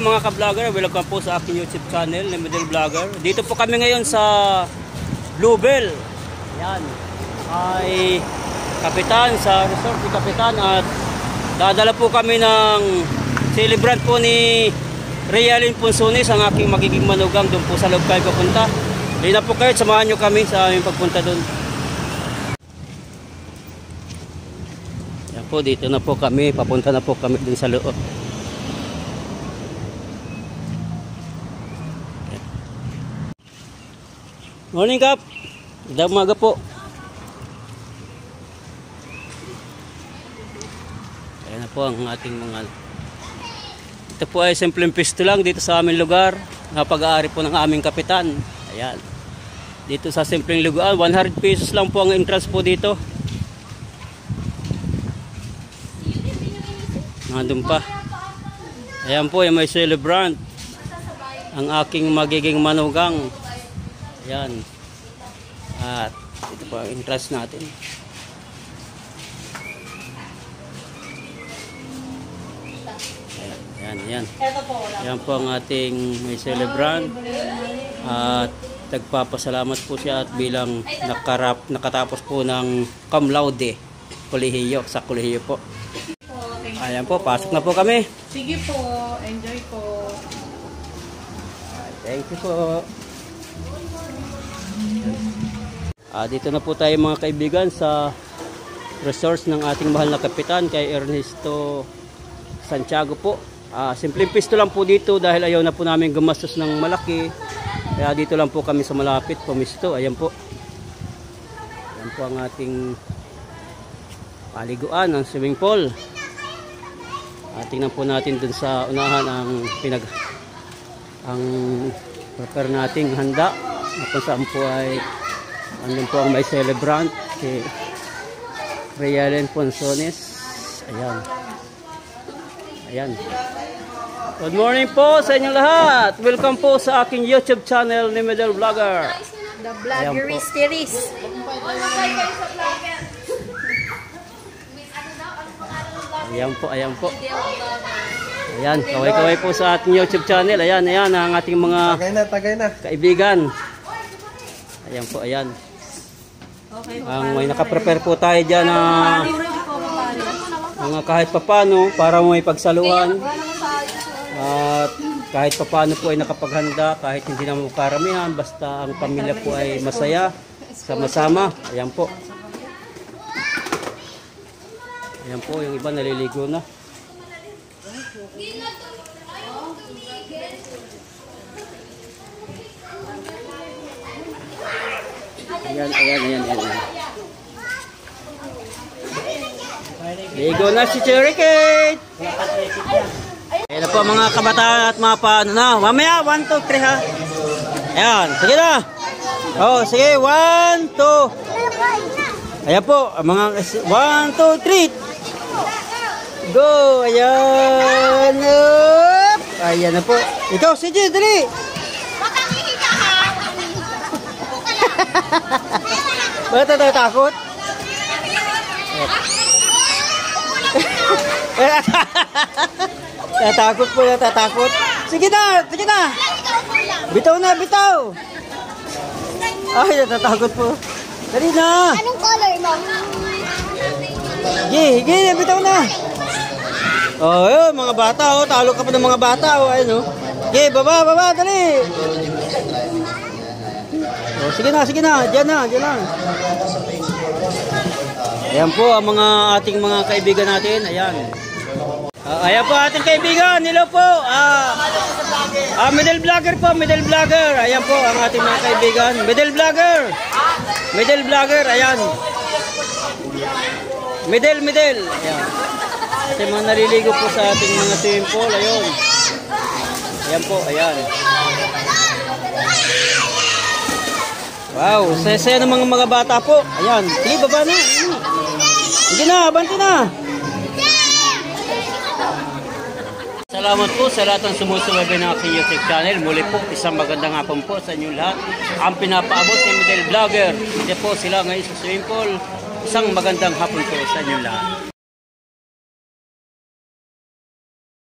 mga ka-vlogger, welcome po sa aking YouTube channel na Middle Vlogger. Dito po kami ngayon sa Bluebell. Ayan, ay kapitan sa resort ni Kapitan at dadala po kami ng celebrant po ni Realin Punsones, ang aking magiging manugang. Doon po sa loob kayo papunta. Hindi na po kayo, samahan nyo kami sa aming pagpunta doon. Ayan po, dito na po kami, papunta na po kami doon sa loob. Morning, Kap. Magandang umaga po. Ayan na po ang ating mga... Ito po ay simpleng pisto lang dito sa aming lugar. Napag-aari po ng aming kapitan. Ayan. Dito sa simpleng lugar, 100 pesos lang po ang entrance po dito. Nandun pa. Ayan po, yung may celebrant. Ang aking magiging manugang. Ayan. At ito po ang entrance natin. Ayan, ayan. Ayan po ang ating may celebrant. At nagpapasalamat po siya at bilang nakatapos po ng cum laude kolehiyo, sa kolehiyo po. Ayan po, pasok na po kami. Sige po, enjoy po. Thank you po. Dito na po tayo mga kaibigan sa resource ng ating mahal na kapitan kay Ernesto Santiago po. Simpleng pisto lang po dito dahil ayaw na po namin gumastos ng malaki. Kaya dito lang po kami sa malapit pumisto. Ayan po. Ayan po ang ating paliguan ng swimming pool. Tingnan po natin dun sa unahan ang prepare nating handa. Kung saan po ay andun po ang may celebrant si Realin Punsones. Ayan. Ayan. Good morning po sa inyong lahat. Welcome po sa aking YouTube channel ni Middle Vlogger. The Vloggery Series. Ayan po, ayan po. Ayan, kaway-kaway po sa ating YouTube channel. Ayan, ayan ang ating mga kaibigan. Ayan po, ayan. May nakaprepare po tayo dyan na mga kahit papano para may pagsaluhan. At kahit papano po ay nakapaghanda, kahit hindi naman karamihan, basta ang pamilya po ay masaya, sama-sama. Ayan po. Ayan po, yung iba naliligo na. Ayan, ayan, ayan, ayan. Ligo na si Cherry Kate. Ayan po mga kabataan at mga paano na. Mamaya, 1, 2, 3 ha. Ayan, sige na. Oh, sige, 1, 2. Ayan po, mga 1, 2, 3. Go, ayan. Ayan na po. Ikaw, sige, dali. Bakit natatakot? Tatakot po, natatakot. Sige na, sige na. Bitaw na, bitaw. Ay, natatakot po. Dali na. Anong color mo? Hige, bitaw na. Oh, yun, mga bata, oh. Talo ka pa ng mga bata, oh. Ayun, oh. Hige, baba, baba, dali. Oh, sige na, sige na. Diyan na, diyan na. Ayan po ang mga ating mga kaibigan natin. Ayan. Ayan po ating kaibigan. Hello po. Middle Vlogger po, Middle Vlogger. Ayan po ang ating mga kaibigan. Middle Vlogger. Middle Vlogger. Ayan. Middle. Ayan. At yung mga naliligo po sa ating mga swimming pool. Ayun. Ayan po, ayan. Wow, saya-saya ng mga bata po. Ayan, sige, baba na. Hindi na, abanti na. Salamat po sa lahat ng sumusubaybay ng aking YouTube channel. Muli po, isang magandang hapon po sa inyong lahat. Ang pinapaabot ni Middle Vlogger. Hindi po sila ngayon sa swimming pool. Isang magandang hapon po sa inyong lahat.